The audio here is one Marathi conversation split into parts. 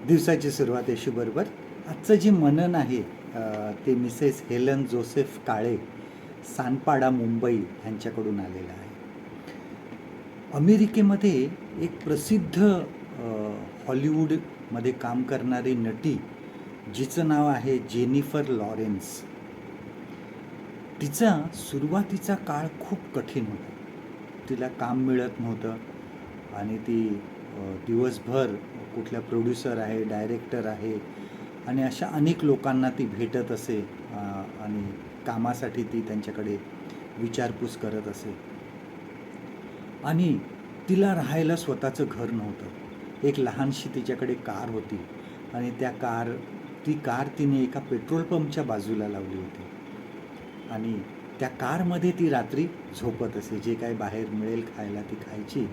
दिवसाची सुरुवात यशूबरोबर. आजचं जे मनन आहे ते मिसेस हेलन जोसेफ काळे, सानपाडा, मुंबई यांच्याकडून आलेलं आहे. अमेरिकेमध्ये एक प्रसिद्ध हॉलिवूडमध्ये काम करणारी नटी, जिचं नाव आहे जेनिफर लॉरेन्स. तिचा सुरुवातीचा काळ खूप कठीण होता. तिला काम मिळत नव्हतं आणि ती दिवसभर कुठल्या प्रोड्युसर आहे, डायरेक्टर आहे आणि अशा अनेक लोकांना ती भेटत असे आणि कामासाठी ती त्यांच्याकडे विचारपूस करत असे. आणि तिला राहायला स्वतःचं घर नव्हतं. एक लहानशी तिच्याकडे कार होती आणि ती कार तिने एका पेट्रोल पंपच्या बाजूला लावली होती आणि त्या कारमध्ये ती रात्री झोपत असे. जे काही बाहेर मिळेल खायला ती खायची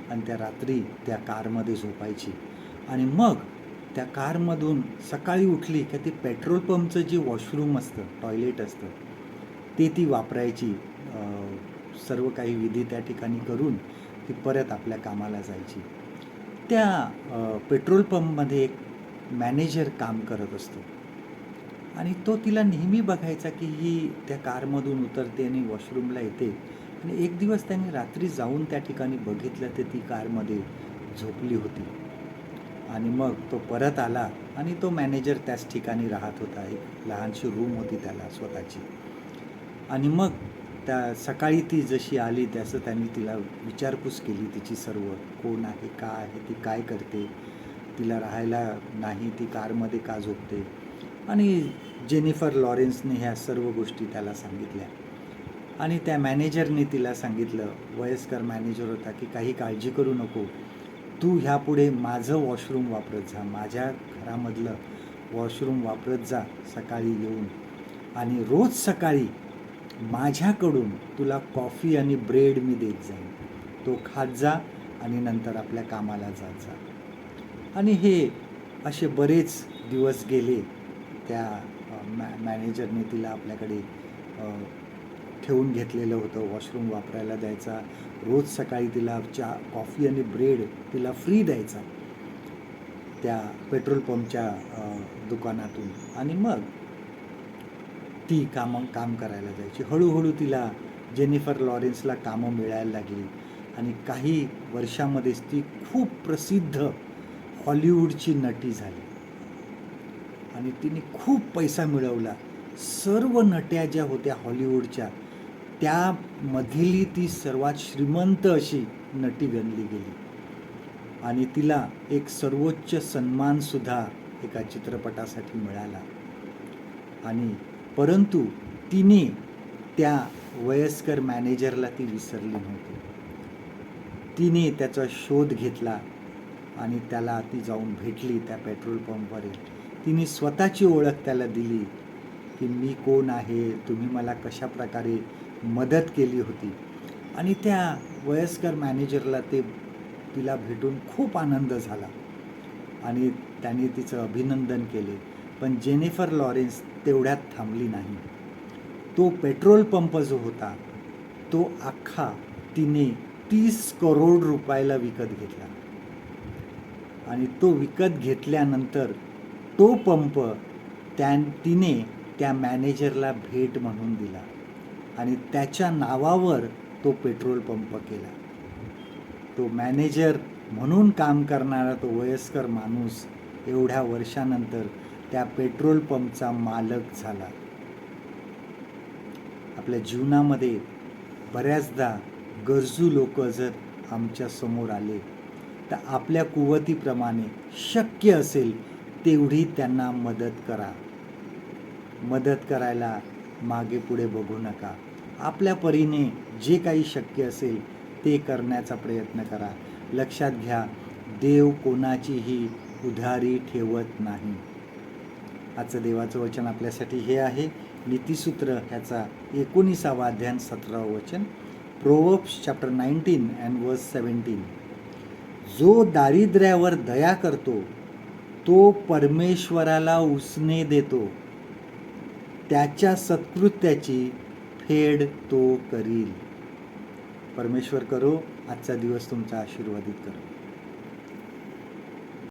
आणि त्या रात्री त्या कारमध्ये झोपायची. आणि मग त्या कारमधून सकाळी उठली की ती पेट्रोल पंपचं जे वॉशरूम असतं, टॉयलेट असतं, ते ती वापरायची. सर्व काही विधी त्या ठिकाणी करून ती परत आपल्या कामाला जायची. त्या पेट्रोल पंपमध्ये एक मॅनेजर काम करत असतो आणि तो तिला नेहमी बघायचा की ही त्या कारमधून उतरते आणि वॉशरूमला येते. आणि एक दिवस त्याने रात्री जाऊन त्या ठिकाणी बघितलं तर ती कारमध्ये झोपली होती. आणि मग तो परत आला आणि तो मॅनेजर त्याच ठिकाणी राहत होता. एक लहानशी रूम होती त्याला स्वतःची. आणि मग त्या सकाळी ती जशी आली तसं त्यांनी तिला विचारपूस केली तिची सर्व, कोण आहे, का आहे, ती काय करते, तिला राहायला नाही, ती कारमध्ये का झोपते. आणि जेनिफर लॉरेन्सने ह्या सर्व गोष्टी त्याला सांगितल्या. आणि त्या मॅनेजरने तिला सांगितलं, वयस्कर मॅनेजर होता, की काही काळजी करू नको, तू ह्यापुढे माझं वॉशरूम वापरत जा, माझ्या घरामधलं वॉशरूम वापरत जा सकाळी येऊन, आणि रोज सकाळी माझ्याकडून तुला कॉफी आणि ब्रेड मी देत जाईन, तो खात जा आणि नंतर आपल्या कामाला जात जा. आणि हे असे बरेच दिवस गेले. त्या मॅनेजरने तिला आपल्याकडे ठेवून घेतलेलं होतं, वॉशरूम वापरायला द्यायचा, रोज सकाळी तिला कॉफी आणि ब्रेड तिला फ्री द्यायचा त्या पेट्रोल पंपच्या दुकानातून. आणि मग ती काम करायला जायची. हळूहळू तिला जेनिफर लॉरेन्सला कामं मिळायला लागली आणि काही वर्षामध्येच ती खूप प्रसिद्ध हॉलिवूडची नटी झाली आणि तिने खूप पैसा मिळवला. सर्व नट्या ज्या होत्या हॉलिवूडच्या त्यामधली ती सर्वात श्रीमंत अशी नटी गणली गेली आणि तिला एक सर्वोच्च सन्मानसुद्धा एका चित्रपटासाठी मिळाला. आणि परंतु तिने त्या वयस्कर मॅनेजरला ती विसरली नव्हती. तिने त्याचा शोध घेतला आणि त्याला ती जाऊन भेटली त्या पेट्रोल पंपवर. तिने स्वतःची ओळख त्याला दिली की मी कोण आहे, तुम्ही मला कशा प्रकारे मदत केली होती. आणि त्या वयस्कर मॅनेजरला तिला भेटून खूप आनंद झाला आणि त्याने तिचं अभिनंदन केले. पण जेनिफर लॉरेन्स तेवढ्यात थांबली नाही. तो पेट्रोल पंप जो होता तो अख्खा तिने 30 करोड रुपयाला विकत घेतला आणि तो विकत घेतल्यानंतर तो पंप तिने त्या मॅनेजरला भेट म्हणून दिला आणि त्याच्या नावावर तो पेट्रोल पंप केला. तो मॅनेजर म्हणून काम करणारा तो वयस्कर माणूस एवढ्या वर्षानंतर त्या पेट्रोल पंपचा मालक झाला. आपल्या जीवनामध्ये बऱ्याचदा गरजू लोक जर आमच्या समोर आले तर आपल्या कुवतीप्रमाणे शक्य असेल तेवढी त्यांना मदत करा. मदत करायला मागे पुढे बघू नका. आपल्या परीने जे काही शक्य असेल ते करण्याचा प्रयत्न करा. लक्षात घ्या, देव कोणाचीही उधारी ठेवत नाही. आजचं देवाचं वचन आपल्यासाठी हे आहे, नीतिसूत्र ह्याचा 19वा अध्याय 17व वचन, प्रोव्हर्ब्स चॅप्टर 19 and verse 17. जो दारिद्र्यावर दया करतो तो परमेश्वराला उसने देतो, त्याच्या सत्कृत्याची फेड तो करील. परमेश्वर करो आजचा दिवस तुमचा आशीर्वादित करो.